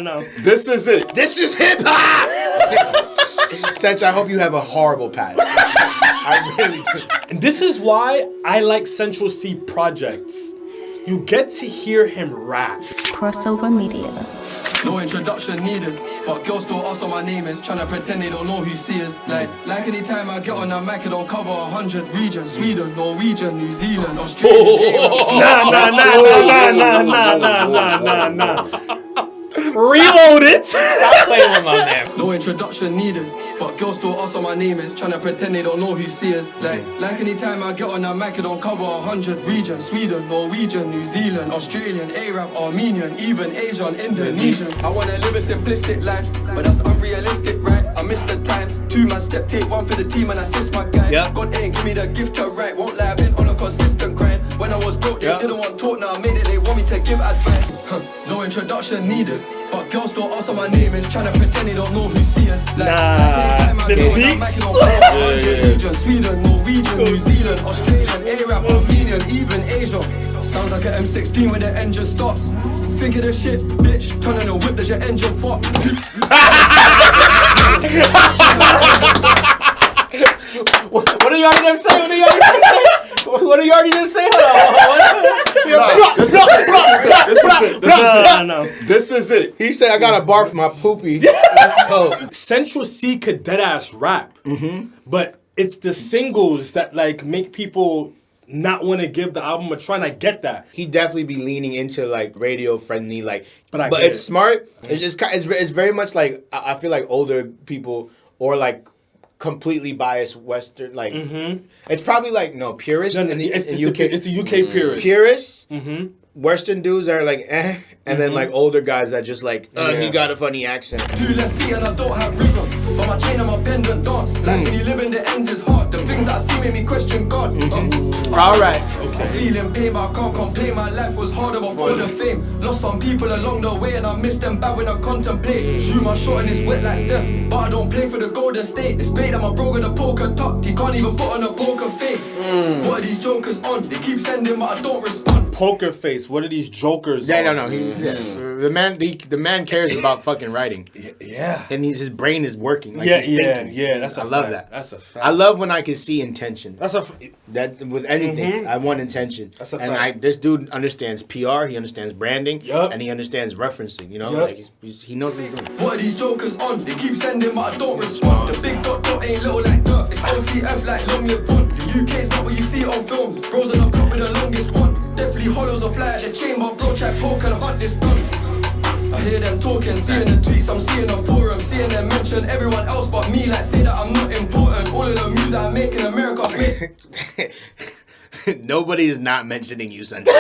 No. This is it. This is hip hop. Sench, I hope you have a horrible past. I really do. And this is why I like Central C projects. You get to hear him rap. Crossover Media. No introduction needed, but girls still ask what my name is, tryna pretend they don't know who C is. Like anytime I get on that mic, I don't cover 100 regions. Sweden, Norwegian, New Zealand, Australia. Nah. Reload it. Stop playing with my name. No introduction needed, but girls still ask what my name is, tryna pretend they don't know who C is. Like anytime I get on that mic, I don't cover 100 regions. Sweden, Norwegian, New Zealand, Australian, Arab, Armenian, even Asian, Indonesian. I wanna live a simplistic life, but that's unrealistic, right? I miss the times. 2 man step, take 1 for the team and assist my guy. Yep. God ain't give me the gift to write, won't lie, I've been on a consistent grind. When I was broke, they didn't want talk, now I made it, they want me to give advice. No introduction needed, but girls still ask what my name is, tryna pretend they don't know who C is. Sweden, Norwegian, New Zealand, Australian, Arab, Armenian, even Asia. Sounds like an M16 when the engine stops. Think of the shit, bitch, turn on the whip, does your engine fuck? What are you already gonna say? What are you already gonna say? No. This is it. He said, I got a bar for my poopy. Let's go. Central C could deadass rap, but it's the singles that like make people not want to give the album a try, and I get that. He definitely be leaning into like radio friendly, like, but get it's smart. It's just it's very much like I feel like older people or like completely biased Western, like it's probably like purists in the UK. It's the UK purists. Purists. Western dudes are like and then like older guys that just like he got a funny accent. 2 left feet and I don't have rhythm, but my chain and my pendant dance. Life when you live in the ends is hard. The things that I see make me question God. All right. I'm feeling pain, but I can't complain. My life was harder before the fame. Lost some people along the way, and I miss them bad when I contemplate. Shoot my shot and it's wet like Steph, but I don't play for the Golden State. It's bait that my bro got a poker tucked. He can't even put on a poker face. What are these jokers on? They keep sending, but I don't respond. Poker face. What are these jokers? Yeah, no. The man cares about fucking writing. Yeah. And his brain is working. Like he's thinking. That's I love that. That's a fact. I love when I can see intention. That with anything, I want intention. That's a fact. This dude understands PR. He understands branding. And he understands referencing. You know, like he knows what he's doing. What are these jokers on? They keep sending, but I don't respond. The big dot ain't little like dirt. It's OTF like long live fun. The UK's not what you see on films. Bros on the block with the longest one. Definitely hollows a fly at the chamber. Bro, try poke and hunt this done. I hear them talking, seeing the tweets, I'm seeing the forum, seeing them mention everyone else but me, like say that I'm not important. All of the music I make in America's made. Nobody is not mentioning you, Sunday.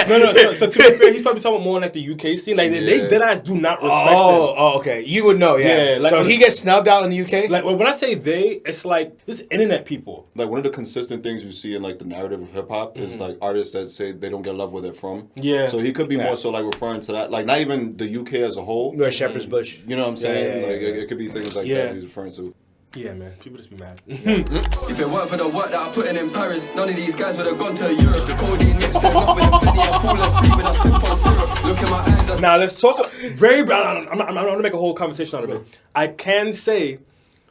No. So to be fair, he's probably talking more like the UK scene. Like they deadass do not respect him. Oh, okay. You would know, yeah. Like, so he gets snubbed out in the UK. Like when I say they, it's like this internet people. Like one of the consistent things you see in like the narrative of hip hop is like artists that say they don't get love where they're from. Yeah. So he could be more so like referring to that, like not even the UK as a whole. Or Shepherd's Bush. You know what I'm saying? Yeah. It could be things like that he's referring to. Yeah, man. People just be mad. If it weren't for the work that I put in Paris, none of these guys would have gone to Europe. The codeine mixing up with the Fenny, I fall asleep and I sip on syrup. Look in my eyes. Now let's talk. I'm gonna make a whole conversation out of it. I can say,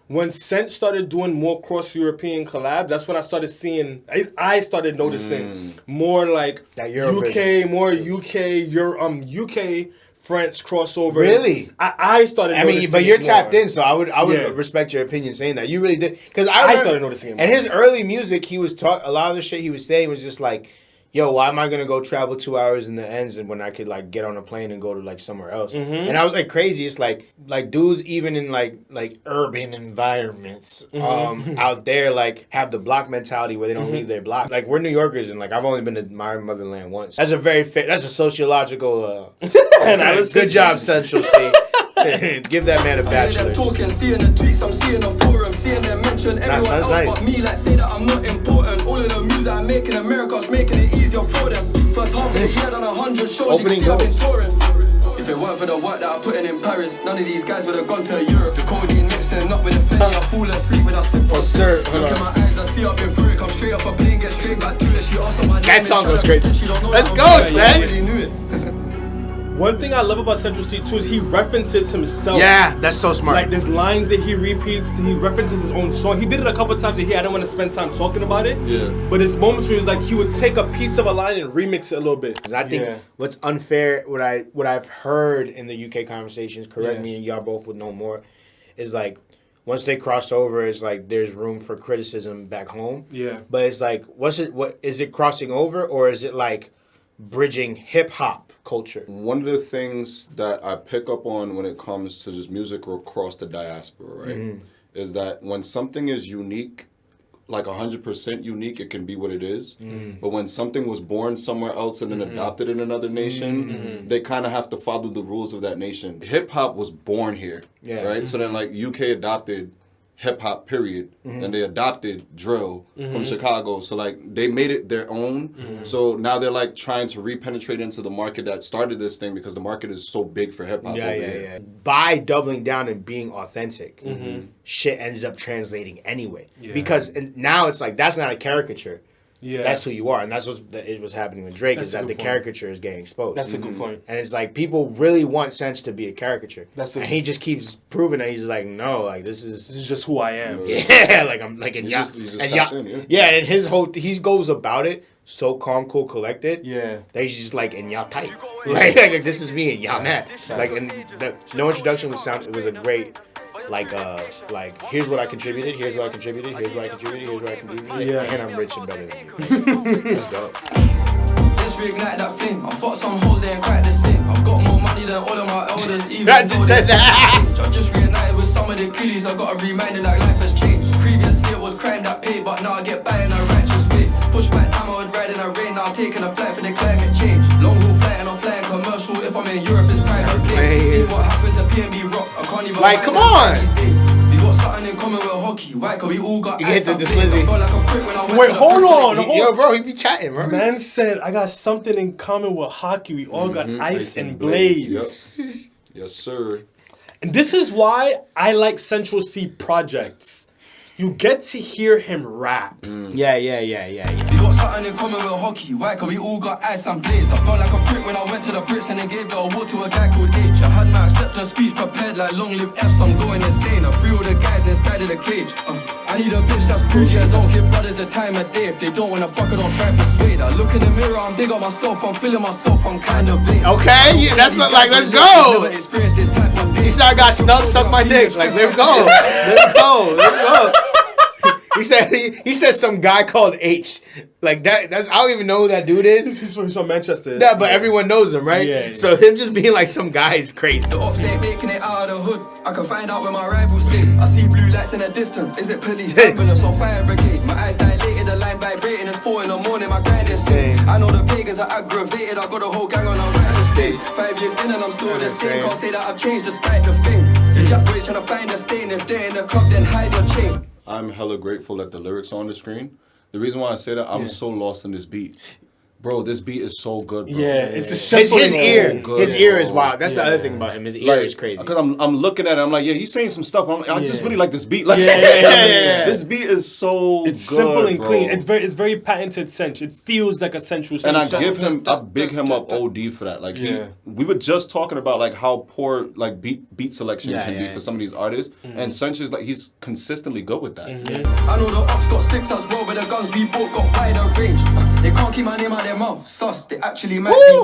when Scent started doing more cross-European collabs, that's when I started seeing. I started noticing more like that UK, more UK. France crossover. Really? I started noticing. I mean, but you're tapped in, so I would respect your opinion saying that. You really did. Because I started noticing it. And his early music, he was a lot of the shit he was saying was just like, yo, why am I going to go travel 2 hours in the ends and when I could like get on a plane and go to like somewhere else? And I was like crazy. It's like dudes even in like urban environments out there like have the block mentality where they don't leave their block. Like we're New Yorkers and like I've only been to my motherland once. That's a sociological analysis. Good job, Central C. Give that man a bachelor's. Talking, seeing the tweets, I'm seeing the forum, seeing them mention everyone else but me, like say that I'm not important. All of the music I make in America's making it easier for them. First half of the year done 100 shows, you can see I've been touring. If it weren't for the work that I put in Paris, none of these guys would have gone to Europe. The codeine mixing up with the Fenny, I fall asleep with a sip on syrup. Look in my eyes, I see I've been through it. Come straight off a plane, get straight back to it. She asked my name. That song goes crazy. Let's go, Sex. One thing I love about Central C too is he references himself. Yeah, that's so smart. Like there's lines that he repeats. He references his own song. He did it a couple times here. I don't want to spend time talking about it. Yeah. But there's moments where he's like he would take a piece of a line and remix it a little bit. I think what's unfair, what I've heard in the UK conversations, correct me and y'all both would know more, is like once they cross over, it's like there's room for criticism back home. Yeah. But it's like, what is it crossing over, or is it like bridging hip hop culture? One of the things that I pick up on when it comes to just music across the diaspora, right, is that when something is unique, like 100% unique, it can be what it is. But when something was born somewhere else and then adopted in another nation, they kind of have to follow the rules of that nation. Hip hop was born here, right? So then like UK adopted hip hop, period, and they adopted drill from Chicago. So like they made it their own. So now they're like trying to repenetrate into the market that started this thing because the market is so big for hip hop. Yeah. By doubling down and being authentic, shit ends up translating anyway. Yeah. Because now it's like that's not a caricature. Yeah, that's who you are, and that's what it was happening with Drake. Is that the caricature is getting exposed. That's a good point. And it's like people really want Sense to be a caricature, and he just keeps proving that he's like, no, like this is just who I am. Yeah, like I'm like and he goes about it so calm, cool, collected. Yeah, that he's just like and y'all tight. Like this is me and y'all mad. Like and the no introduction was a great. Like here's what I contributed, here's what I contributed, here's what I contributed, here's what I contributed, and I'm rich and better than you. Let's go. Let's reignite that flame. I fought some hoes, they ain't quite the same. I've got more money than all of my elders, even I just said that. I just reunited with some of the killies. I got a reminder that life has changed. Previously it was crime that paid, but now I get by in a righteous way. Push back time, I was riding a rain, now I'm taking a flight for the climate change. Long haul flight and I'm flying commercial. If I'm in Europe, it's private plane. See what happened to P&B Rock. I can't even like, come on. We got something in common with hockey. Right, cause we all got ice and slizzy. Wait, hold on. Yo, bro, he be chatting, bro. Man said, I got something in common with hockey. We all got ice and blades. Yep. Yes, sir. And this is why I like Central C projects. You get to hear him rap. Yeah. We got something in common with hockey. Why? Cause we all got ice and blades. I felt like a prick when I went to the Brits and they gave the award to a guy called H. I had my acceptance speech prepared like long live F's. I'm going insane. I threw all the guys inside of the cage. I need a bitch that's bougie and don't give brothers the time of day. If they don't wanna fuck it, don't try and persuade. I look in the mirror, I'm big on myself, I'm feeling myself, I'm kind of vain. Okay, yeah, that's what, like, let's go. He said I got snubbed, suck my dick. Like, let's go. Let's go. He said some guy called H. Like that's I don't even know who that dude is. He's from Manchester. Yeah, but everyone knows him, right? Yeah. So him just being like some guy is crazy. The ops ain't making it out of the hood. I can find out where my rivals stay. I see blue lights in the distance. Is it police, ambulance, or fire brigade? My eyes dilated, the line vibrating. It's 4 in the morning, my grind is sick. I know the pagans are aggravated. I got a whole gang on a right stage. 5 years in and I'm still the same. Can't say that I've changed despite the fame. The Jack boys trying to find a stain. If they're in the club, then hide your chain. I'm hella grateful that the lyrics are on the screen. The reason why I say that, I'm so lost in this beat. Bro, this beat is so good, bro. Yeah, it's his ear. His ear is wild. That's the other thing about him. His ear is crazy. Because I'm looking at it, I'm like, yeah, he's saying some stuff. I just really like this beat. Like, this beat is so good, simple and bro. clean. It's very patented Central. It feels like a Central. And I big him up OD for that. Like, we were just talking about like how poor like beat selection can be for some of these artists, and Central's like he's consistently good with that. I know the ops got sticks as well, but the guns we bought got wider range. They can't keep my name out their mouth. Sus, they actually might be.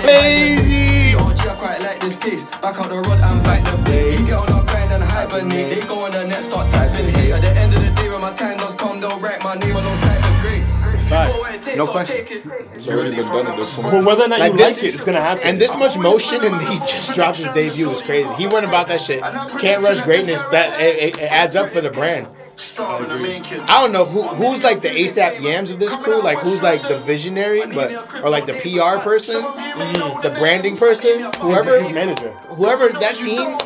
Crazy. I quite like this pace. Back out the rod and bite the blade. You get on our grind and hibernate. They go on the net, start typing hate. At the end of the day, when my time does come, they'll write my name alongside the grades. No question. It's already been done at this point. But whether or not you like it, it's gonna happen. And this much motion, and he just dropped his debut is crazy. He went about that shit. Can't rush greatness. That it adds up for the brand. I don't know who's like the ASAP Yams of this crew, like who's like the visionary, or like the PR person, the branding person, whoever his manager, whoever that team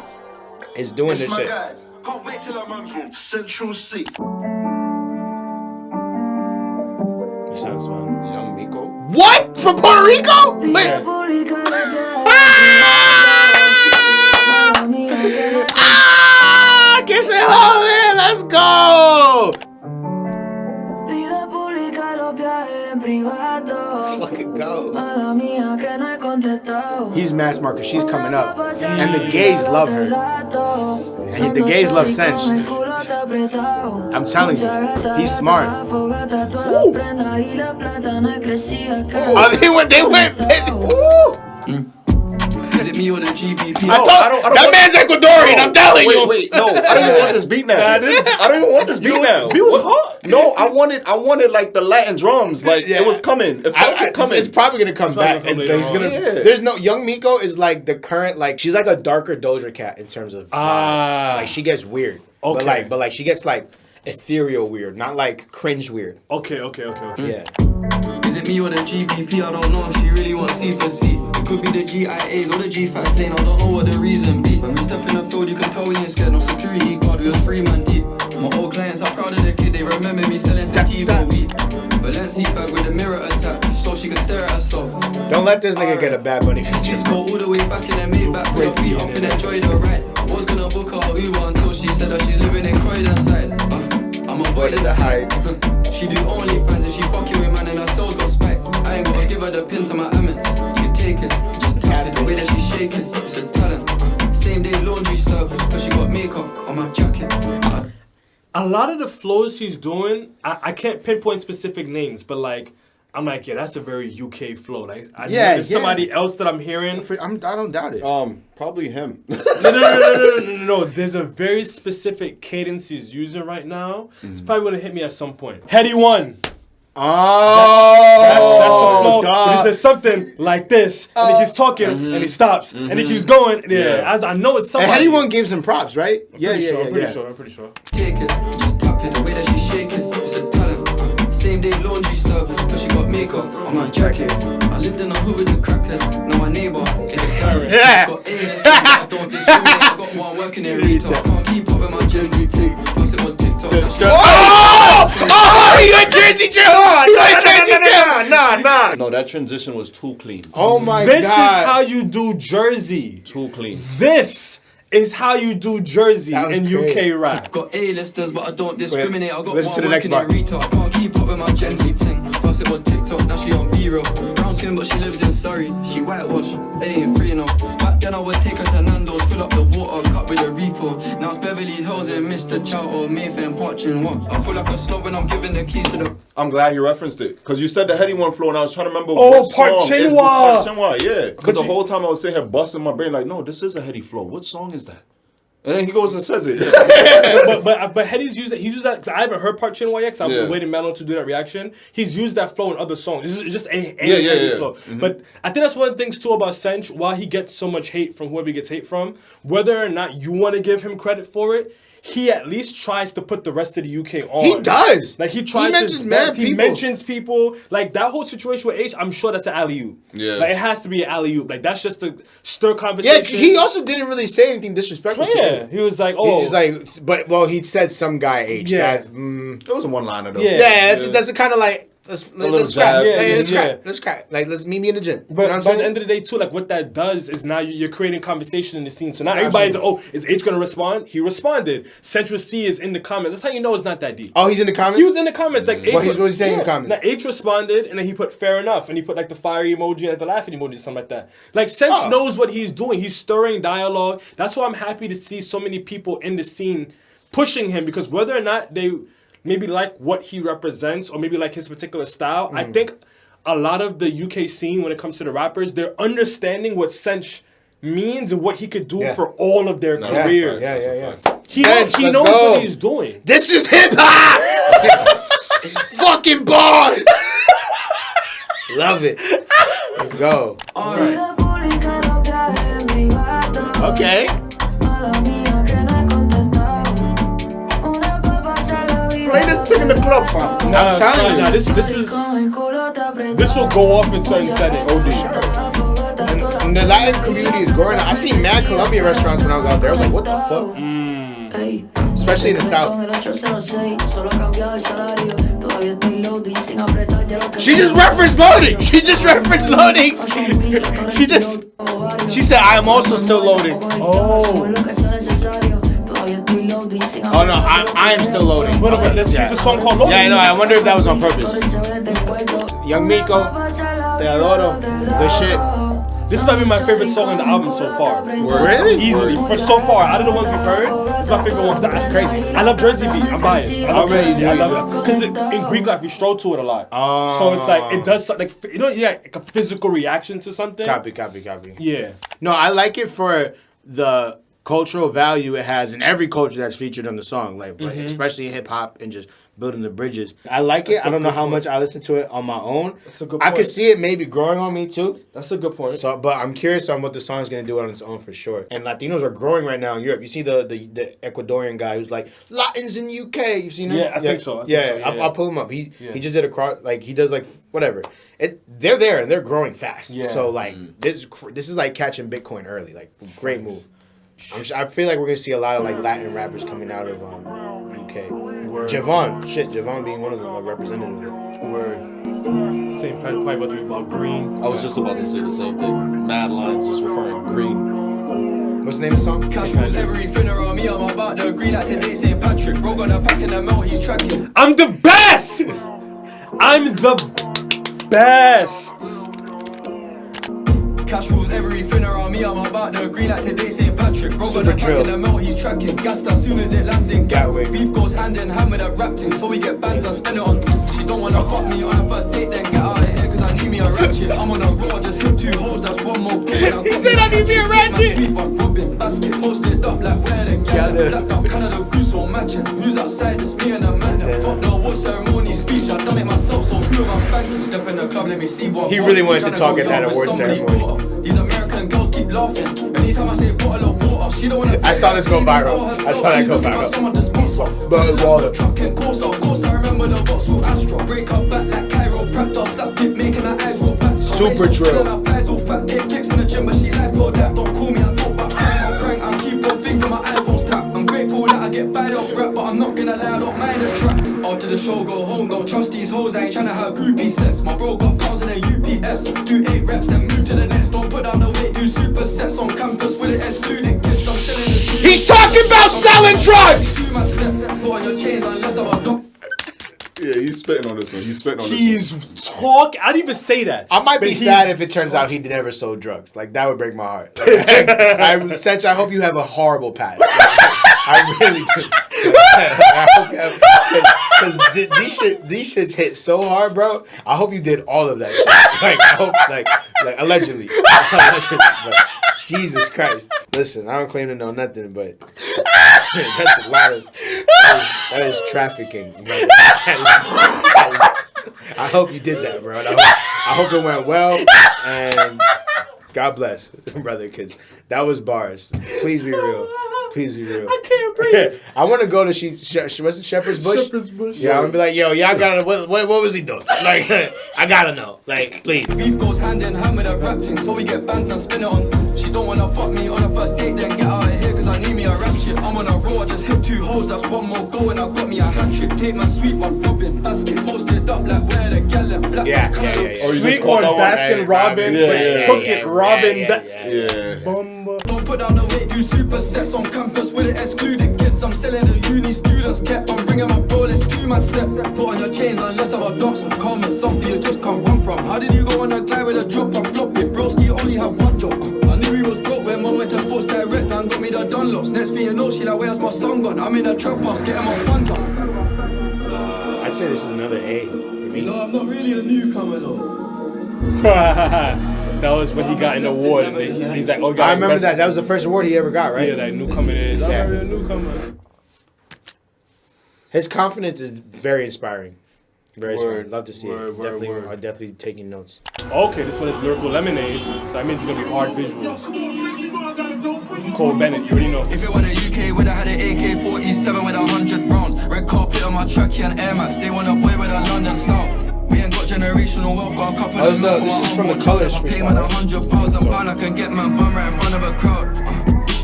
is doing this shit. Central C. He sounds fun. Young Miko. What? From Puerto Rico? Wait. Que se jode, let's go! Fucking go. He's mass market. She's coming up, and the gays love her. The gays love Sench. I'm telling you, he's smart. Oh, they went. Is it me or the GBP? That man's Ecuadorian. I'm telling you. Wait, no, I don't even want this beat now. I don't even want this beat now. Beat was hot. No, I wanted like the Latin drums. Like it was coming. It felt coming. It's probably gonna come back. gonna come And later he's on. gonna. There's no Young Miko is like the current like she's like a darker Doja Cat in terms of like she gets weird. Okay. But like she gets like ethereal weird, not like cringe weird. Okay. Yeah. Is it me or the GBP? I don't know if she really wants C for C. It could be the GIAs or the G5 plane. I don't know what the reason be. When we step in the field, you can tell we ain't scared. No security guard, we was free man deep. My old clients are proud of the kid. They remember me selling sativa weed. Balenciaga bag with the mirror attached, so she can stare at herself. Don't let this nigga get a Bad Bunny feature. Chicks go all the way back in the Maybach, put her feet up and enjoy the ride. I was gonna book her Uber until she said that she's living in Croydon side. I'm avoiding the hype. She do OnlyFans if she fucking with man and her soul's got spike. I ain't gotta give her the pin to my Amex. You can take it, just tap it. The way that she's shaking, it's a talent. Same day laundry service, cause she got makeup on my jacket. A lot of the flows he's doing, I can't pinpoint specific names, but like I'm like, yeah, that's a very UK flow. Like, I know there's somebody else that I'm hearing. I don't doubt it. Probably him. No. There's a very specific cadence he's using right now. It's probably gonna hit me at some point. Pt.1. Oh, That's the flow. But he says something like this, and he keeps talking, and he stops, and he keeps going. Yeah, as I know it's somebody. And Pt.1 gave some props, right? I'm pretty sure. Take it, just tap it. The way that she's shaking, it's a talent. Same day laundry service, cause she got makeup on my jacket. I lived in a hood with the crackheads. Now my neighbor is a Karen. Yeah. Got A-list, I don't discriminate. I got one working in retail. Can't keep up with my Gen Z thing. First it was TikTok. Now she You got Jersey Drill on! Nah. No, that transition was too clean. Oh my This God. is how you do Jersey. Too clean. This is how you do Jersey That was in great. UK rap. got A-listers, but I don't discriminate. I got listen to one the next working in bar. retail. I can't keep up with my Gen Z thing. First it was TikTok, now she on B-roll. Brown skin, but she lives in Surrey. She whitewash, it ain't free no. Back then I would take her to Nando's, fill up the water, cup with a refill. Now it's Beverly Hills and Mr. Chow or Mayfair and Parchin' what? I feel like a snob when I'm giving the keys to the... I'm glad you referenced it. Because you said the Heady One flow and I was trying to remember Oh, what song. Parchin'-wa. Parchin'-wa, yeah. Because the whole time I was sitting here busting my brain like, no, this is a Heady flow. What song is that? And then he goes and says it. but Heady's used it. He's used that because I haven't heard Pt.1 yet. Because I've been waiting Melon to do that reaction. He's used that flow in other songs. It's just a Heady flow. Mm-hmm. But I think that's one of the things too about Sench. While he gets so much hate from whoever he gets hate from, whether or not you want to give him credit for it, he at least tries to put the rest of the UK on. He does. Like he tries mentions mad He people. mentions people. Like that whole situation with H, I'm sure that's an alley-oop. Yeah. Like it has to be an alley-oop. Like that's just to stir conversation. Yeah, he also didn't really say anything disrespectful to Yeah, him. he was like, He's just like, he said some guy H. Yeah. That, It was a one-liner though. Yeah. that's kind of like, let's little scrap. jab. Let's scrap. Like, let's meet me in the gym. But you know what I'm by saying? the end of the day, too, like what that does is now you're creating conversation in the scene. So now everybody's like, oh, is H gonna respond? He responded. Central C is in the comments. That's how you know it's not that deep. Oh, he's in the comments? He was in the comments. Like H, What was he saying in the comments? Now H responded, and then he put fair enough, and he put like the fire emoji and like, the laughing emoji, something like that. Like Central knows what he's doing. He's stirring dialogue. That's why I'm happy to see so many people in the scene pushing him, because whether or not they maybe like what he represents or maybe like his particular style, I think a lot of the UK scene when it comes to the rappers, they're understanding what Sench means and what he could do for all of their careers. Yeah. He Sench, knows let's go. what he's doing. This is hip hop! Fucking bars! Love it. Let's go. Alright. Okay. Play this thing in the club, fam. I'm telling you. This will go off in certain settings. And the Latin community is growing. I seen mad Colombian restaurants when I was out there. I was like, what the fuck? Especially in the South. She just referenced loading. She said, I am also still loading. Oh no, I am still loading. But here's a song called Loading. Yeah, I know. I wonder if that was on purpose. Young Miko, Te Adoro, good shit. This might be my favorite song on the album so far. Really? Easily. For so far, out of the ones we've heard, it's my favorite one. I'm crazy. I love Jersey Beat. I'm biased. I love Jersey. I love it. Because in Greek life, you stroll to it a lot. So it's like, it does like, you know, like a physical reaction to something. Copy. Yeah. No, I like it for the cultural value it has in every culture that's featured on the song, like especially in hip hop and just building the bridges. I like it. I don't know how much I listen to it on my own. That's a good I point. could see it maybe growing on me too. That's a good point. So, but I'm curious on what the song's gonna do on its own for sure. And Latinos are growing right now in Europe. You see the Ecuadorian guy who's like Latins in UK. You've seen him? Yeah, I think so. I'll pull him up. He just did a cross, like he does like whatever. They're there and they're growing fast. Yeah. So like this is like catching Bitcoin early. Like great move. I feel like we're gonna see a lot of like Latin rappers coming out of UK. Word. Javon being one of them, like representative. Word. Same point about the about green. I was just about to say the same thing. Mad Lines just referring green. What's the name of the song? Cash rules everything around me. I'm about the green like today, St. Patrick. Bro got a pack in the mail, he's tracking. I'm the best! I'm the best! Cash rules everything around me. I'm about the green like today, St. Patrick. Bro got a pack in the mail, he's tracking. Gassed as soon as it lands in Gatwick. Beef goes hand in hand with that rap thing, so we get bands and spend it on. She don't wanna fuck me on the first date, then get out of here, cause I need me a ratchet. I'm on a roll, just hit 2 hoes, that's one more go. He said I need me a ratchet. Sweet one, Robin, basket, posted up like where the gal. Blacked up, Canada goose all matching. Who's outside? It's me and the man. Fuck the award ceremony speech, I done it myself, so who am I thanking? Step in the club, let me see what. He really wanted to talk at that award ceremony. These American girls keep laughing. Anytime I say bottle of water, she don't wanna. I saw this go viral. I saw that go viral. Someone to sponsor. But water. Truck and course, of course I remember the Vauxhall Astro. Break her back like chiropractor, slap it, making her eyes roll back. Super drill. Her thighs all fat, take pics in the gym, but she like bro that. Don't call me, I talk about crime or prank. I keep on thinking my iPhone's tapped. I'm grateful that I get by off rap, but I'm not gonna lie, I don't mind the trap. After the show, go home, don't trust these hoes, I ain't tryna have groupie sex. My bro got pounds in a UPS, do 8 reps, then move to the next. Don't put down the weight, do supersets on campus with it excluded kids. I'm selling the He's talking about selling drugs. do my step, put on your chains unless I was done. Yeah, he's spitting on this one. He's spitting on this He's talk. I didn't even say that. I might But be he's sad if it turns out he never sold drugs. Like that would break my heart. Like, Sench, I hope you have a horrible past. Like, I really do. Because these shits hit so hard, bro. I hope you did all of that shit. Like I hope, like allegedly. But Jesus Christ. Listen, I don't claim to know nothing, but that's a lot of that is trafficking. Bro. I hope you did that, bro. And I hope it went well, and God bless, brother, kids. That was bars. Please be real. Please be real. I can't breathe. I want to go to what's it, Shepherd's Bush? Shepherd's Bush. Yeah, I'm gonna be like, yo, y'all gotta, what was he doing? Like, I gotta know. Like, please. Beef goes hand in hand with a rap thing, so we get bands and spin it on. She don't wanna fuck me on the first date, then get out of here, cause I need me a ratchet. I'm on a roll, I just hit 2 hoes, that's one more go, and I got me a hat trick. Take my sweet one, Robin, basket, posted up like where the gal and black. Yeah. Sweet one, Baskin Robin. Took it, Robin. Yeah. Don't put down the weight, do supersets on campus with it excluded kids. I'm selling the uni students kept. I'm bringing my bro, let's do my step. Put on your chains unless I've a dance. I'm calm and something you just can't run from. How did you go on a glide with a drop? I'm flopping. Broski only had one job. I knew he was broke when mom went to Sports Direct and got me the Dunlops. Next thing you know, she like, where's my song gone? I'm in a trap house getting my funds on. I'd say this is another A for me. No, I'm not really a newcomer though. That was when he got an award. And he's like, oh, God. I remember that. That was the first award he ever got, right? Yeah, that newcomer is. I'm a newcomer. His confidence is very inspiring. Very inspiring. Love to see it. Word. I'm definitely taking notes. Okay, this one is Lyrical Lemonade. So that means it's going to be hard visuals. Cole Bennett, you already know. If it went to UK, would I had an AK-47 with 100 rounds. Red carpet on my tracky and Air Max. They want a boy with a London style. We ain't got generational wealth, got a couple of this is from the Colors I pay freestyle. man 100,000 pound, I can get man bum right in front of a crowd.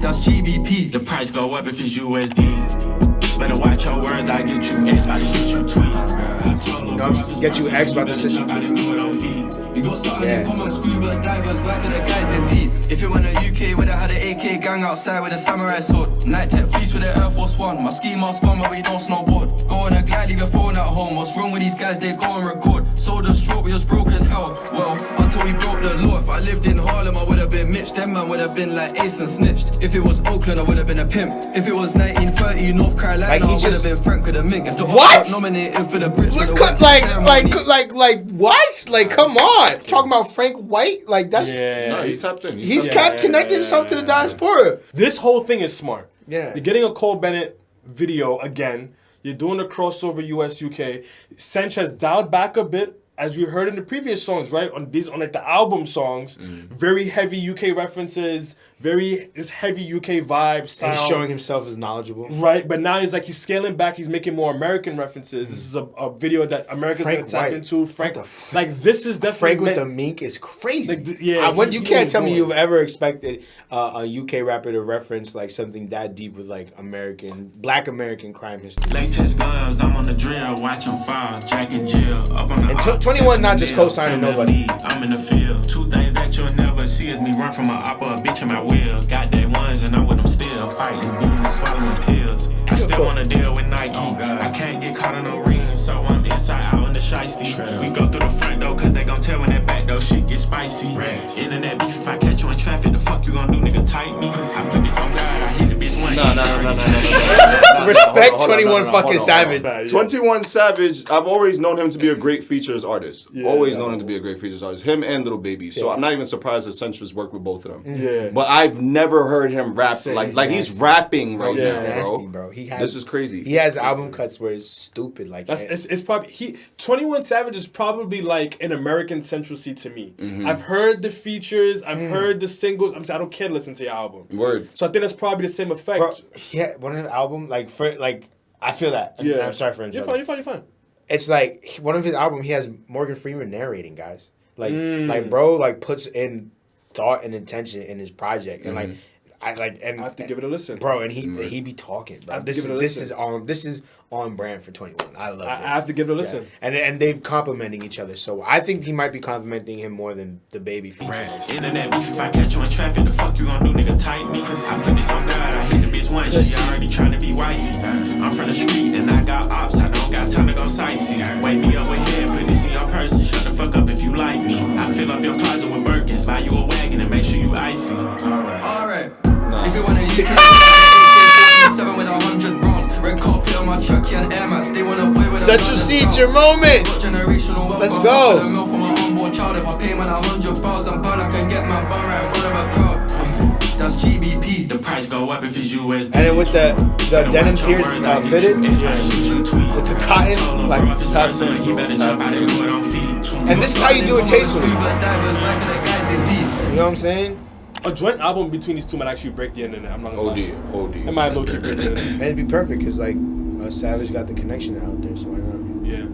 That's GBP. The price go up if it's USD. Better watch your words, I get you X by the shit you tweet. Get you X by the shit you tweet. We got something in common, scuba divers, back to the guys in deep. If it went to UK, would I had an AK gang outside with a samurai sword. Night tech fleece with the Air Force One. My ski mask on, but we don't snowboard. Go on a glide, leave your phone at home. What's wrong with these guys? They go and record. Sold a stroke, we was broke as hell. Well, until we broke the law. If I lived in Harlem, I would have been Mitch. Them man would have been like Ace and Snitched. If it was Oakland, I would have been a pimp. If it was 1930 North Carolina, Like, I would have been Frank with a mink. If the What? Oscar nominated for the Brits, Look, would have like what? Like, come on. Talking about Frank White? Like, that's... No, he's tapped in. He's kept connecting himself to the diaspora. This whole thing is smart. Yeah. You're getting a Cole Bennett video again. You're doing a crossover US UK. Sench has dialed back a bit, as we heard in the previous songs, right? On like the album songs, very heavy UK references, this heavy UK vibe sound. And showing himself as knowledgeable. Right, but now he's scaling back. He's making more American references. This is a video that America's Frank gonna tap White. into. Frank, like this is definitely Frank with the mink is crazy. Like, you can't tell me you've ever expected a UK rapper to reference like something that deep with like Black American crime history. Latex gloves, I'm on the drill, watch 'em fall, Jack and Jill, up on the And ops, 21 not just 7 co-signing mil, nobody. I'm in the field. Two things that you'll never see is me run from a op or a bitch in my wheel. Got that ones and I'm with them still, fighting demons, swallowing pills. I still wanna deal with Nike. I can't get caught in no ring, so I'm inside out in the shiesty. We go through the front door, cause they gon' tell when that back door shit get spicy. Internet beef, if I catch you in traffic, the fuck you gon' do, nigga, tight me? I put this on God, I hit the bitch once. No. Respect Hold on, 21 hold on, fucking hold on. Savage. 21 Savage, I've always known him to be a great features artist. Always known him to be a great features artist. Him and Little Baby. So I'm not even surprised that Central's worked with both of them. Yeah. But I've never heard him rap like he's rapping right He's now, nasty, bro. bro. This is crazy. He has album cuts where it's stupid. Like It's probably 21 Savage is probably like an American Central C to me. I've heard the features, I've heard the singles. I don't care to listen to your album. Word. So I think that's probably the same effect. Bro, he had one of his album I feel that. Yeah. I'm sorry for interrupting. You're fine. It's like one of his album. He has Morgan Freeman narrating, guys. Like bro, like puts in thought and intention in his project, and I have to give it a listen, bro. And he be talking, bro. This is on brand for 21. I love it. I have to give it a listen. Yeah. And they're complimenting each other. So I think he might be complimenting him more than the Baby features. Internet beef, if I catch you in traffic, the fuck you gon' do, nigga, tight me? I put this on God, I hit the bitch once, she already tryna be wifey. I'm from the street and I got ops, I don't got time to go sightseeing. Wake me up with head, put this in your purse and shut the fuck up if you like me. I fill up your closet with Birkins, buy you a wagon and make sure you icy. Alright. If you wanna you can AK-47 with 100 rounds. Red carpet on my truck, yeah, and Air Max. They wanna play with Central C, it's your moment. Let's go. For my unborn child, if I pay man 100 pounds, I'm bound I can get my bum right in front of a crowd. That's GBP. The price go up if it's USD. And then with the denim tears fitted with the cotton, like and this is how you do it tastefully. You know what I'm saying? A joint album between these two might actually break the internet. I'm not gonna lie. OD. It might low-key break the internet. And it'd be perfect because like Savage got the connection out there, so why not? Yeah.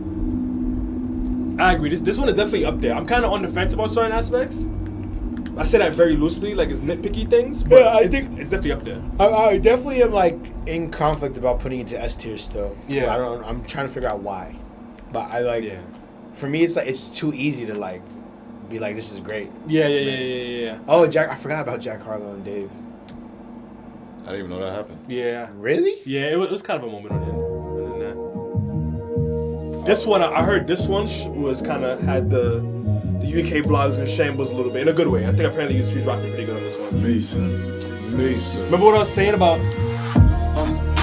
I agree. This one is definitely up there. I'm kind of on the fence about certain aspects. I say that very loosely, like it's nitpicky things, but Yeah, I think it's definitely up there. I definitely am like in conflict about putting it to S tier still. Yeah. I'm trying to figure out why, but I like. Yeah. For me, it's like it's too easy to like be like this is great. Yeah. Oh, I forgot about Jack Harlow and Dave. I didn't even know that happened. Yeah. Really? Yeah, it was kind of a moment on that. This one, I heard this one was kind of had the UK blogs in shambles a little bit, in a good way. I think apparently he's rocking pretty good on this one. Mason. Remember what I was saying about...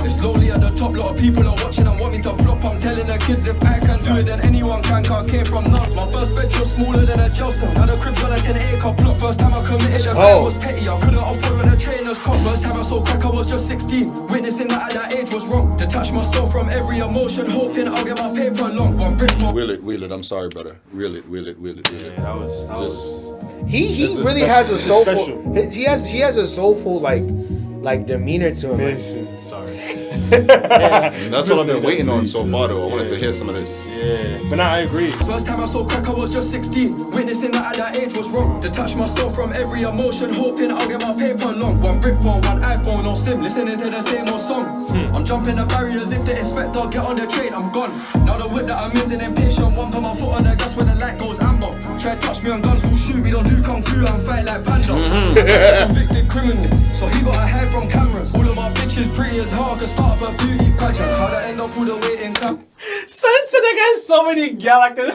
It's slowly at the top, lot of people are watching and want me to flop. I'm telling the kids if I can do it, then anyone can. Car came from none. My first bedroom smaller than a jail cell. Now the crib's on a 10-acre plot. First time I committed a crime was petty. I couldn't afford when the trainers cost. First time I saw crack, I was just 16. Witnessing that at that age was wrong. Detach myself from every emotion, hoping I'll get my paper long. One brick more. Wheel it. I'm sorry, brother. Wheel it. Yeah, that was... He really has a soulful. He has a soulful like demeanor to him. Mason, sorry. That's what I've been waiting on so far, though. I wanted to hear some of this. Yeah, but now I agree. First time I saw crack, I was just 16. Witnessing that at that age was wrong. Detach myself from every emotion, hoping I'll get my paper long. One brick phone, one iPhone, no SIM, listening to the same old song. I'm jumping the barriers if the inspector get on the train, I'm gone. Now the whip that I'm in's an impatient one, put my foot on the gas when the light goes amber. Try touch me on guns, full shoot, we don't do kung fu and fight like panda. Convicted criminal. So he gotta hide from cameras. All of my bitches pretty as hell, I could start up a beauty pageant. How'd I end up all the way in camp? Sensitive has so many galactic.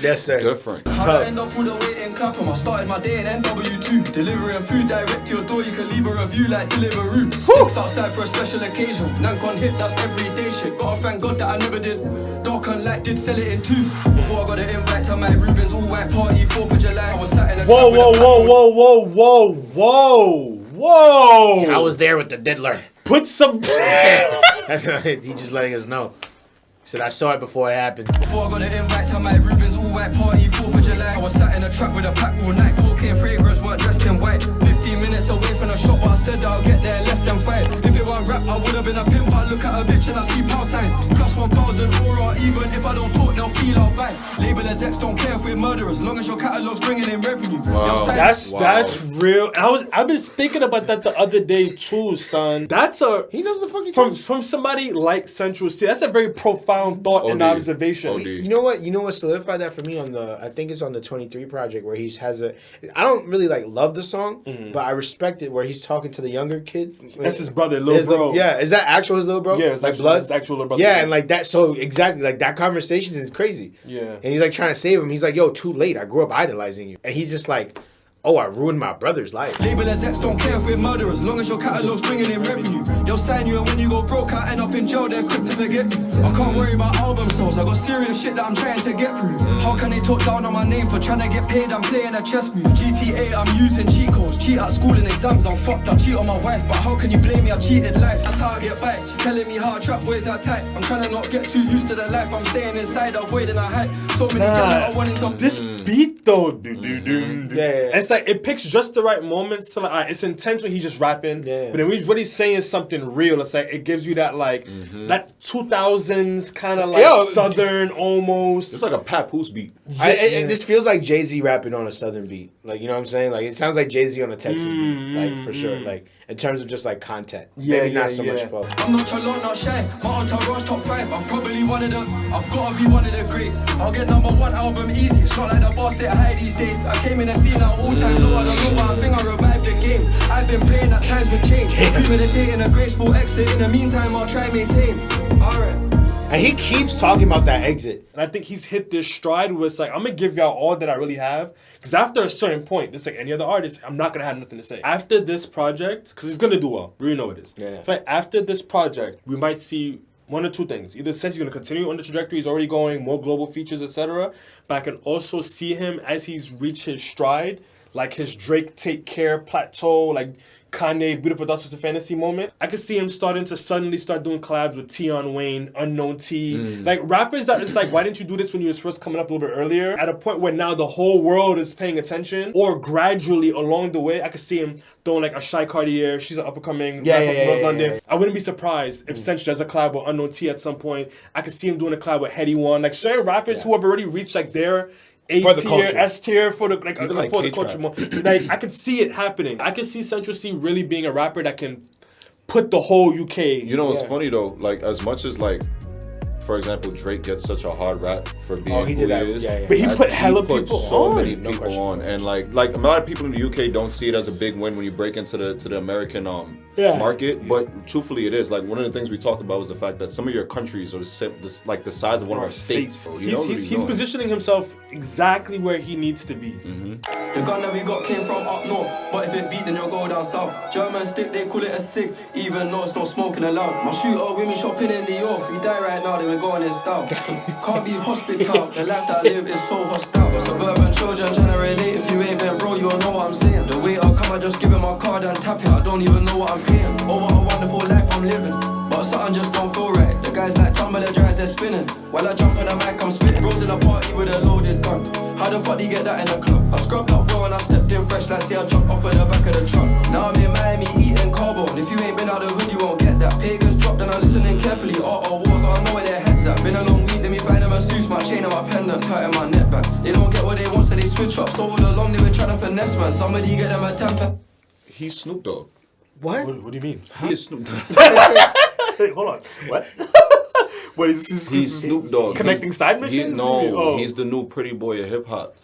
Yes, sir. Different. How'd I end up all the way in Clapham? I started my day in NW2. Delivering food direct to your door, you can leave a review like Deliveroo. Sticks outside for a special occasion. Nank on hip, that's everyday shit. Gotta thank God that I never did. Dark and light did sell it in twos. Before I got an invite to Mike Rubin's all-white party, 4th of July. I was sat in a Whoa, trap whoa, with a whoa, whoa, whoa, whoa, whoa, whoa. I was there with the diddler. Put some. He just letting us know. He said, I saw it before it happened. Before I got an invite to Mike Rubin's all-white party, 4th of July. I was sat in a trap with a pack all night. Cocaine fragrance, weren't dressed in white. 15 minutes away from the shop, but I said that I'll get there in less than 5. If it weren't rap, I would've been a pimp. I look at a bitch and I see pound signs. Plus 1,000 aura, even if I don't talk, they'll feel I'll buy. Label as X, don't care if we're murderers, as long as your catalog's bringing in revenue. Wow. That's real. I was thinking about that the other day too, son. That's He knows the fuck he from somebody like Central C. That's a very profound thought and OD. observation. OD. You know what solidified that for me on the, I think it's on the 23 project where he has a, I don't really like love the song, but I respect it where he's talking to the younger kid. That's his brother, little bro. Yeah, is that actual his little bro? Yeah, it's like actual, blood. his actual little brother. Yeah, and like that, so exactly like that conversation is crazy. Yeah. And he's like trying to save him. He's like, yo, too late. I grew up idolizing you. And he's just like, oh, I ruined my brother's life. Label as X, don't care if we're murderers, as long as your catalog's bringing in revenue. They'll sign you and when you go broke, I end up in jail, they're quick to forget you. I can't worry about album sales, I got serious shit that I'm trying to get through. How can they talk down on my name for trying to get paid? I'm playing a chess move. GTA, I'm using cheat codes. Cheat at school and exams, I'm fucked. I cheat on my wife, but how can you blame me? I cheated life, that's how I get by. She telling me how trap boys are tight. I'm trying to not get too used to the life. I'm staying inside, avoiding a height. So many girls that I want to This beat though, Yeah. it's like it picks just the right moments to like. Alright, it's intense when he's just rapping, Yeah. but then when he's really saying something real, it's like it gives you that like that 2000s kind of like southern almost. It's like a Papoose beat. This feels like Jay-Z rapping on a southern beat. Like, you know what I'm saying? Like, it sounds like Jay-Z on a Texas beat. Like, for sure. Like, in terms of just like content. Yeah, Maybe not yeah, so yeah. much flow. I'm not chalon, not shy. My entourage top 5. I'm probably one of the. I've gotta be one of the greats. I'll get #1 album easy. It's not like the boss sit high these days. I came in the scene at all time low. I don't know, but I think I revived the game. I've been playing at times with change. Premeditating a graceful exit. In the meantime, I'll try maintain. Alright. And he keeps talking about that exit. And I think he's hit this stride where it's like, I'm going to give y'all all that I really have. Because after a certain point, just like any other artist, I'm not going to have nothing to say. After this project, because he's going to do well. We know it is. Yeah. But after this project, we might see one or two things. Either since he's going to continue on the trajectory, he's already going, more global features, etc. But I can also see him as he's reached his stride, like his Drake Take Care plateau, like Kanye Beautiful Dark Twisted Fantasy moment. I could see him starting to suddenly start doing collabs with Tion Wayne, Unknown T. Like rappers that it's like, why didn't you do this when you was first coming up a little bit earlier? At a point where now the whole world is paying attention. Or gradually along the way, I could see him throwing like a Shy Cartier. She's an up-and-coming rapper from London. I wouldn't be surprised if Sench does a collab with Unknown T at some point. I could see him doing a collab with Pt.1. Like certain rappers who have already reached like their A For the tier, culture. S tier for the like, Even like for the K-Trap. culture more. Like I could see it happening. I could see Central C really being a rapper that can put the whole UK. You know what's funny though? Like as much as like, for example, Drake gets such a hard rap for being he who did that. he is. Yeah. But he put hella people so on. many No people question. on, and like a lot of people in the UK don't see it as a big win when you break into the American Yeah. market. But truthfully, it is. Like one of the things we talked about was the fact that some of your countries are like the size of one of our states. bro. You know what He's doing. positioning himself exactly where he needs to be. The gun that we got came from up north, but if it beat then you'll go down south. German stick, they call it a cig, even though it's not smoking allowed. My shooter with me shopping in New York, we die right now, then we're going in style. Can't be hospital, the life that I live is so hostile. Got suburban children trying to relate, if you ain't been bro, you don't know what I'm saying. The way I come, I just give him my card and tap it, I don't even know what I'm paying. Oh, what a wonderful life I'm living, but something just don't feel right. The guys like tumbler drives, they're spinning, while I jump on the mic, I'm spitting. Bros in a party with a loaded gun, how the fuck do you get that in a club? I scrubbed up bro and I stepped in fresh, like say I jumped off of the back of the truck. Now I'm in Miami eating carbone, if you ain't been out the hood you won't get that. Pagans dropped and I'm listening carefully, war, gotta know where their heads at. Been a long week, let me find a masseuse, my chain and my pendants hurting my neck back. They don't get what they want so they switch up, so all along they been trying to finesse man. Somebody get them a temper. He's Snoop Dogg. What? What do you mean? He is Snoop Dogg. Wait, hold on. What? What is this? He's Snoop Dogg. Connecting side mission? No, Oh. he's the new pretty boy of hip hop.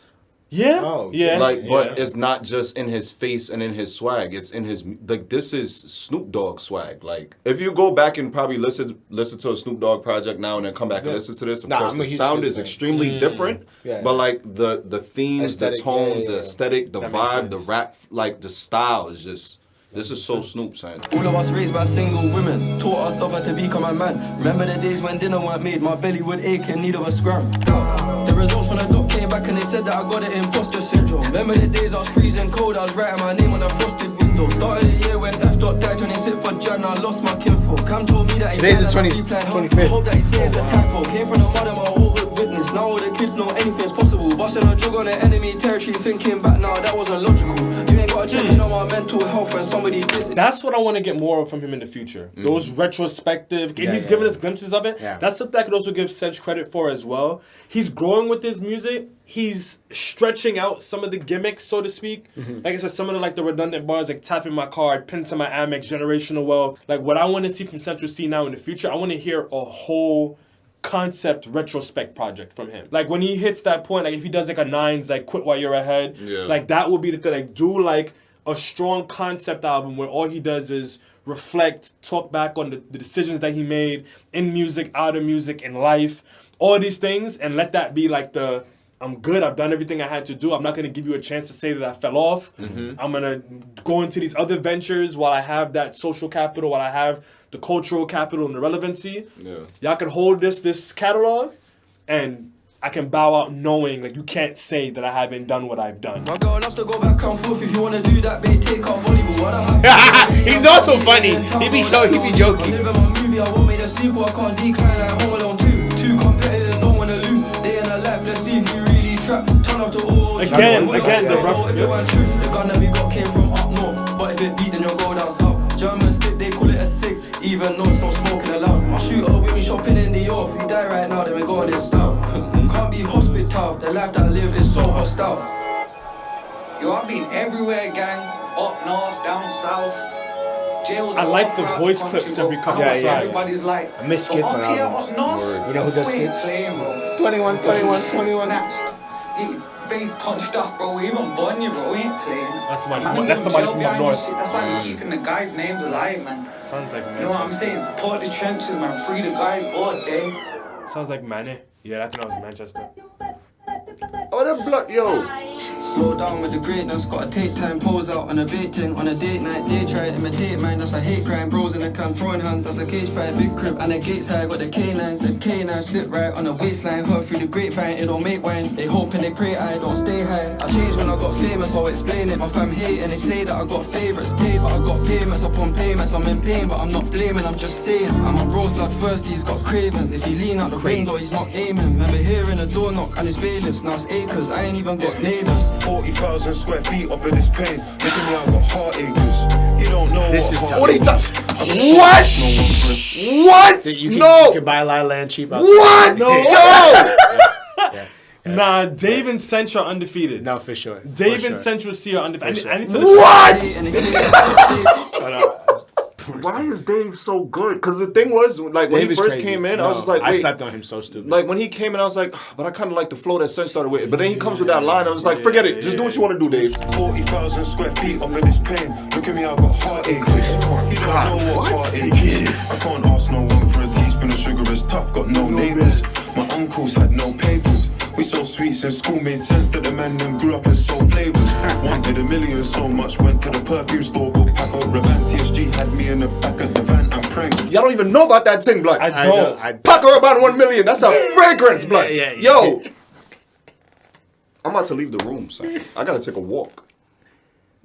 Yeah. Oh, yeah. Like, but it's not just in his face and in his swag. It's in his like. This is Snoop Dogg swag. Like, if you go back and probably listen to a Snoop Dogg project now and then come back and listen to this, of course the sound is extremely different. Yeah. But like the themes, aesthetic, the tones, the aesthetic, the vibe, the rap, like the style is just. This is so Snoop, son. All of us raised by single women, taught ourselves how to become a man. Remember the days when dinner weren't made, my belly would ache in need of a scram. The results from the doc came back and they said that I got the imposter syndrome. Remember the days I was freezing cold, I was writing my name on a frosted window. Started the year when F. died 26th for Jan, I lost my kinfolk. Cam told me that he today's the 25th. I hope that he say it's a typo. Came from the mud and my whole hood witness. Now all the kids know anything's possible. Busting a jug on the enemy territory, thinking back now that wasn't logical. You ain't gotta check in on my mental health when somebody dissing. That's what I want to get more from him in the future. Those retrospective, and he's giving us glimpses of it. Yeah. That's something I could also give Sedge credit for as well. He's growing with his music. He's stretching out some of the gimmicks, so to speak. Like I said, some of the redundant bars, like tapping my card, pin to my Amex, generational wealth. Like what I want to see from Central C now in the future, I want to hear a whole concept retrospect project from him. Like when he hits that point, like if he does like a Nines, like Quit While You're Ahead, like that would be the thing. Like do like a strong concept album where all he does is reflect, talk back on the decisions that he made in music, out of music, in life, all these things, and let that be like the, I'm good, I've done everything I had to do. I'm not going to give you a chance to say that I fell off. I'm going to go into these other ventures while I have that social capital, while I have the cultural capital and the relevancy. Y'all can hold this catalog, and I can bow out knowing like you can't say that I haven't done what I've done. My girl loves to go back and forth. If you wanna do that, babe, take out volleyball. He's also funny. He be joking. I live in my movie, I won't make a sequel. I can't decline like Home Alone 2. Too competitive, don't wanna lose. Day in a life, let's see if you really trap. Turn off the old. Again, the rough. If it weren't true, the gun that we got came from up north. But if it beat, then you'll go down south. German stick, they call it a cig, even though it's not smoking allowed. My shooter with me shopping in the off. We die right now, then we going in style. Can't be hospital, the life that I live is so hostile. Yo, I've been everywhere, gang. Up north, down south. Jails. I like the voice clips every couple of slides. Everybody's like, I miss skits on up here, albums. up north. You know who does skits? Playing, bro. 21. Snatched. Face punched up, bro. We even bun you, bro. We ain't playing. That's somebody from up north. That's why we're keeping the guys' names alive, man. Sounds like Manchester. You know what I'm saying? Support the trenches, man. Free the guys all day. Sounds like Mane. Yeah, I think that was Manchester. Oh, that blood, yo. Slow down with the greatness, gotta take time, pose out on a bait thing. On a date night, they try to imitate mine, that's a hate crime. Bros in the can, throwing hands, that's a cage fight. Big crib and the gates high, got the K9. Said K9, sit right on the waistline. Heard through the grapevine, it don't make wine. They hope and they pray I don't stay high. I changed when I got famous, I'll explain it. My fam hate and they say that I got favourites paid, but I got payments upon payments. I'm in pain, but I'm not blaming, I'm just saying. And my bro's blood thirsty, he's got cravings. If he lean out the range or he's not aiming. Remember hearing a door knock and it's bailiffs, now it's acres, I ain't even got neighbours. 40,000 square feet off of this pain. Look at me, I got heart acres. You don't know this what is heart What he acres. does? What? You No. can buy La La Land cheap out. What? No. Yo. Nah, Dave and Central are undefeated. No, for sure. Dave and Central C are undefeated. I need to What? Why is Dave so good? Because the thing was, like, when Dave he is first crazy. came in, No, I was just like, wait. I slept on him so stupid. Like, when he came in, I was like, but I kind of like the flow that Sen started with. But then he comes with that line, I was like, forget it. Just do what you want to do, Dave. 40,000 square feet off of this pain. Look at me, I got heart acres. You don't know what heartache is. I can't ask no one for a teaspoon of sugar. It's tough, got no neighbours. My uncles had no papers. We sold sweets in school, made sense that the man them grew up and sold flavours. Wanted $1 million so much, went to the perfume store, got Paco Rabanne. TSG had me in the back of the van and pranked. Y'all don't even know about that thing, blood. I don't. Paco Rabanne 1 million. That's a fragrance, blood. Yeah. Yo. I'm about to leave the room, son. I gotta take a walk.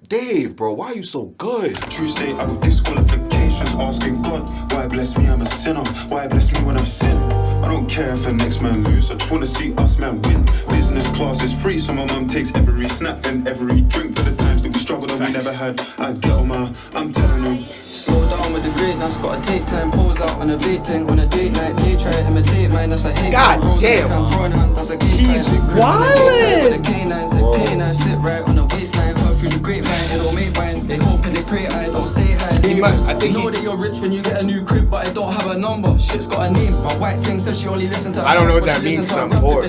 Dave, bro, why are you so good? True say I got disqualifications, asking God, why bless me, I'm a sinner. Why bless me when I've sinned? I don't care if the next man lose, I just wanna see us man win. Business class is free, so my mum takes every snap and every drink for the times that we struggled and we never had. I get on my, I'm telling them. Slow down with the greatness, gotta take time, pose out on a bait thing. On a date night, they try to imitate mine, that's a hate. God damn. Throwing hands, that's a cage. He's wildin'. With the K9, said K9, sit right on the waistline. Heard through the grapevine, it don't make wine. They hope and they pray I don't stay high. I think know that you're rich when you get a new crib, but it don't have a number. Shit's got a name. My white thing says she only listen to. I don't know what that means. I'm poor.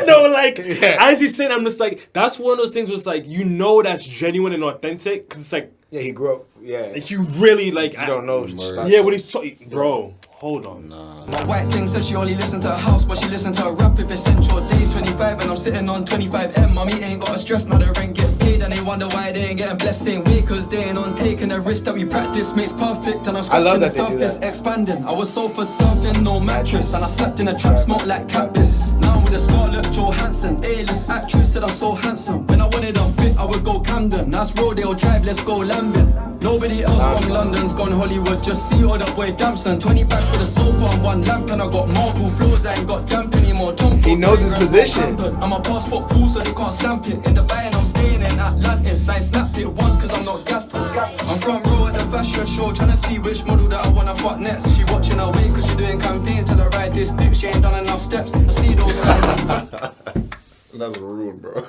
No, like as he's saying, I'm just like, that's one of those things. Was like, you know, that's genuine and authentic, because it's like, yeah, he grew up. Yeah, like you really like. You don't know. Yeah, what he's bro. Hold on. Nah. My white thing says she only listen to a house, but she listen to a rap if it's Central Dave 25 and I'm sitting on 25M. Mommy ain't got a stress, now the rent get paid and they wonder why they ain't getting blessed same way, cause they ain't on taking the risk that we practice makes perfect and I'm scratching the surface, expanding. I was sold for something, no mattress, and I slept in a trap, smoke like cactus. Now I'm with a Scarlett Johansson, A-list actress, said I'm so handsome. When I wanted a fit, I would go Camden. That's Rodeo Drive, let's go Lambin. Nobody else from London's gone Hollywood, just see all that boy Damson. 20 bags for the sofa and one lamp, and I got marble floors, I ain't got damp anymore. He knows his position. I'm a passport fool, so they can't stamp it. In the and I'm staying in Atlantis. I snapped it once cause I'm not gassed. I'm front row at the fashion show, trying to see which model that I wanna fuck next. She watching her weight cause she doing campaigns, tell her ride this dick, she ain't done enough steps. I see those guys. That's rude, bro.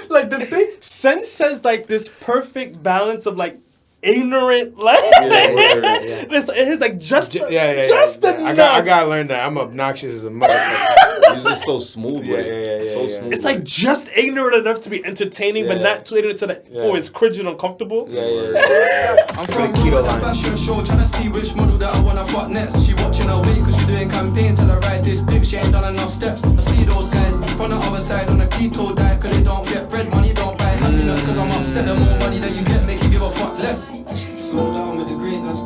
Like the thing, Sense says like this perfect balance of like ignorant, like it's like just enough. I gotta learn that. I'm obnoxious as a motherfucker. He's just so smooth with it. So smooth. It's like just ignorant enough to be entertaining, but not too ignorant to the it's cringy and uncomfortable. I'm from row at the fashion show, trying to see which model that I wanna fuck next. She watching her weight cause she doing campaigns, tell her ride this dick, she ain't done enough steps. I see those guys from the other side on a keto diet cause they don't get bread, money don't buy happiness cause I'm upset. The more money that you get make you give a fuck less. Slow down with the greatness.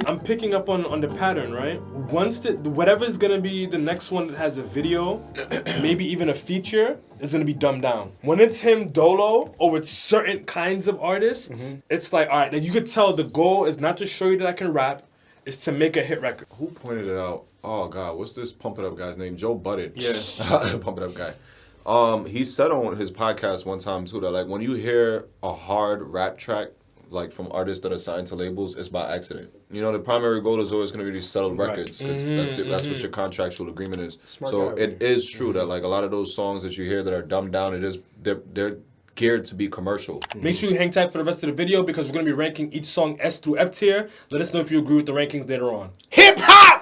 I'm picking up on the pattern, right? Once whatever is gonna be the next one that has a video, maybe even a feature, is gonna be dumbed down. When it's him dolo or with certain kinds of artists, it's like, all right, like you could tell the goal is not to show you that I can rap, it's to make a hit record. Who pointed it out? Oh God, what's this Pump It Up guy's name? Joe Budden. Yeah. Pump It Up guy. He said on his podcast one time too that like when you hear a hard rap track like from artists that are signed to labels, it's by accident. You know, the primary goal is always going to be to sell records. That's what your contractual agreement is. It is true that like a lot of those songs that you hear that are dumbed down, they're geared to be commercial. Make sure you hang tight for the rest of the video because we're going to be ranking each song S through F tier. Let us know if you agree with the rankings later on. Hip hop!